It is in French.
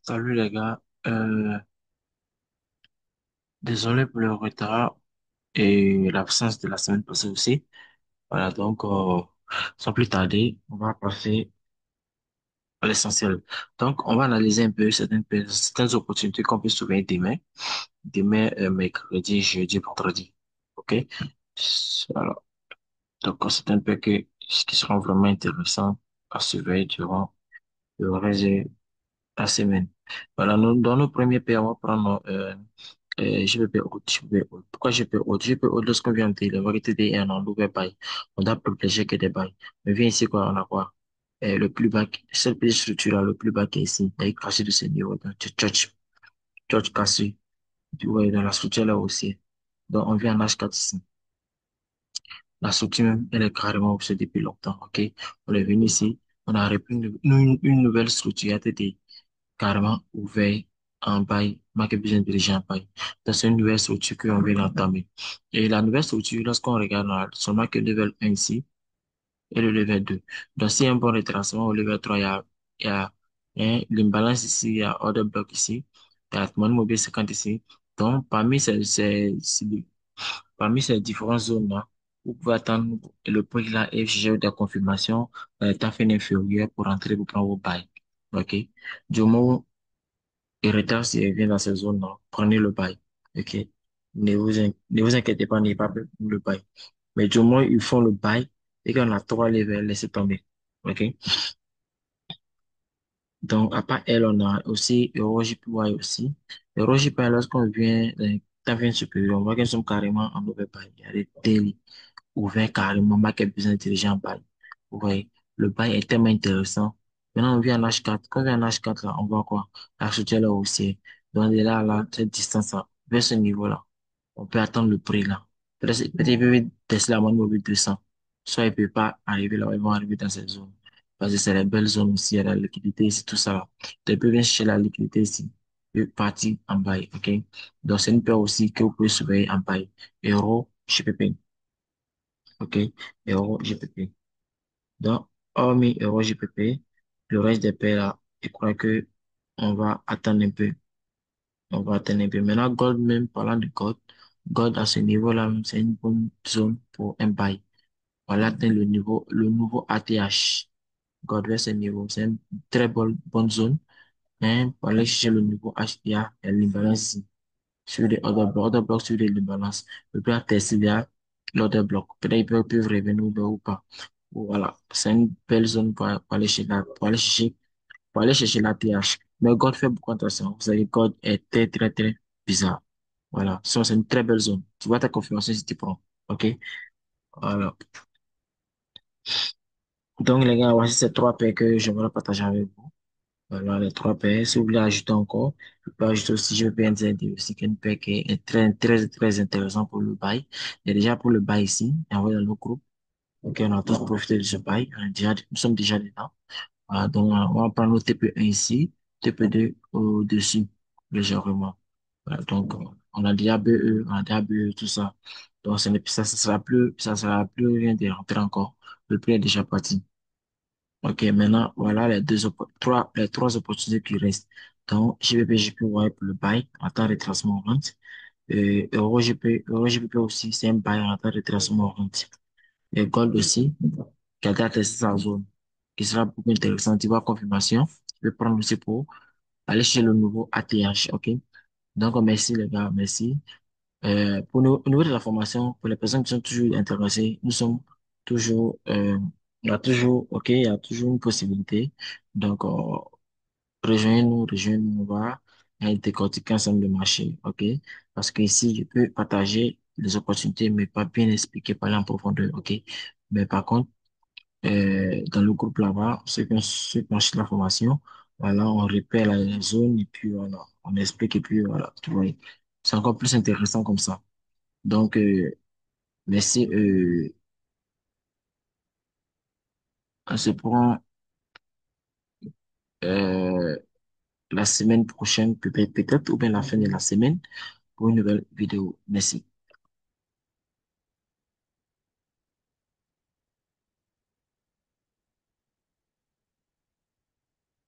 Salut les gars, désolé pour le retard et l'absence de la semaine passée aussi. Voilà, donc sans plus tarder, on va passer à l'essentiel. Donc, on va analyser un peu certaines opportunités qu'on peut trouver demain, mercredi, jeudi, vendredi. OK? Voilà. Donc, c'est un peu ce qui sera vraiment intéressant à surveiller durant le reste de la semaine. Voilà, dans nos premiers pays, on va prendre GBP haute, GBP haute. Pourquoi GBP haute? GBP haute, lorsqu'on vient de la variété des un an, l'ouvert bail, on doit privilégier que des bails. Mais viens ici, quoi, on a quoi? Le plus bas, cette petite structure-là, le plus bas qui est ici, il y a cassé de ce niveau, donc Church cassé, tu vois, dans la structure là aussi. Donc, on vient en H4 ici. La structure même, elle est carrément obsolète depuis longtemps, ok? On est venu ici, on a repris une nouvelle structure, a été carrément ouvert en bail, marqué besoin diriger en bail. Donc, c'est une nouvelle structure qu'on vient d'entamer. Et la nouvelle structure, lorsqu'on regarde, on a seulement que le level 1 ici et le level 2. Donc, s'il y a un bon retracement au level 3, il y a l'imbalance ici, il y a order block ici, il y a commande mobile 50 ici. Donc, parmi ces différentes zones-là, vous pouvez attendre le prix là et chercher des confirmations dans les temps fin inférieur pour entrer pour prendre vos bails. OK? Du moment et retard s'il vient dans ces zones-là, prenez le bail. OK? Ne vous inquiétez pas, n'ayez pas peur pour le bail. Mais du moins, ils font le bail et qu'on a trois levels, laissez tomber. OK? Donc, à part elle, on a aussi EuroJPY aussi. EuroJPY, lorsqu'on vient, temps vient supérieur, on voit qu'ils sont carrément en mauvais bail. Il y a des daily ouvert carrément, market business intelligent en bail. Vous voyez, le bail est tellement intéressant. Maintenant, on vient en H4. Quand on vient en H4, là, on voit quoi? La structure là aussi. Donc, de là, cette distance-là, vers ce niveau-là, on peut attendre le prix là. Peut-être il peut tester la moyenne mobile 200. Soit il peut pas arriver là, ils vont arriver dans cette zone. Parce que c'est les belles zones aussi, il y a la liquidité ici, tout ça là. Donc, ils peuvent venir chercher la liquidité ici. Et partir en bail, ok? Donc, c'est une paire aussi que vous pouvez surveiller en bail. Euro, GBP. OK? Euro, GPP. Donc, hormis Euro, GPP, le reste des pays là, je crois que on va attendre un peu. On va attendre un peu. Maintenant, Gold, même parlant de Gold, Gold à ce niveau-là, c'est une bonne zone pour un buy. Voilà, atteindre le nouveau ATH. Gold vers ce niveau, c'est une très bonne zone. Hein, pour aller chercher le niveau HPA et l'imbalance ici. Sur les order block sur les balances. Le plus tester via l'order block. Peut-être peuvent revenir ou pas. Voilà. C'est une belle zone pour aller chercher pour aller chercher la TH. Mais God fait beaucoup attention. Vous savez, God est très, très, très bizarre. Voilà. Ça, c'est une très belle zone. Tu vois ta confirmation si tu prends. OK? Voilà. Donc, les gars, voici ces trois paires que j'aimerais partager avec vous. Voilà, les trois paires. Si vous voulez ajouter encore, je peux ajouter aussi, je peux NZD aussi, qui est une paire qui est très, très, très intéressant pour le bail. Et déjà pour le bail ici, envoyé dans le groupe. Ok, on a tous profité de ce bail. Nous sommes déjà dedans. Voilà, donc, on va prendre le TP1 ici, TP2 au-dessus, légèrement. Voilà, donc, on a déjà BE, on a déjà BE, tout ça. Donc, ça sera plus rien de rentrer encore. Le prix est déjà parti. Ok, maintenant, voilà les trois opportunités qui restent. Donc, GBP, GPY pour le buy, en temps de retracement en rente. EuroGP aussi, c'est un buy en temps de retracement en rente. Et Gold aussi, qui a déjà testé sa zone, qui sera beaucoup intéressant. Tu vois, confirmation, tu peux prendre aussi pour aller chez le nouveau ATH, ok? Donc, merci les gars, merci. Au niveau de la formation, pour les personnes qui sont toujours intéressées, nous sommes toujours, il y a toujours, ok, il y a toujours une possibilité. Donc, rejoignez-nous, on va décortiquer ensemble le marché, ok? Parce que ici, je peux partager les opportunités, mais pas bien expliquer, parler en profondeur, ok? Mais par contre, dans le groupe là-bas, ceux qui ont acheté la formation, voilà, on repère la zone et puis voilà, on explique et puis voilà, tu vois. C'est encore plus intéressant comme ça. Donc, merci. On se prend euh, la semaine prochaine, peut-être, ou bien la fin de la semaine, pour une nouvelle vidéo. Merci.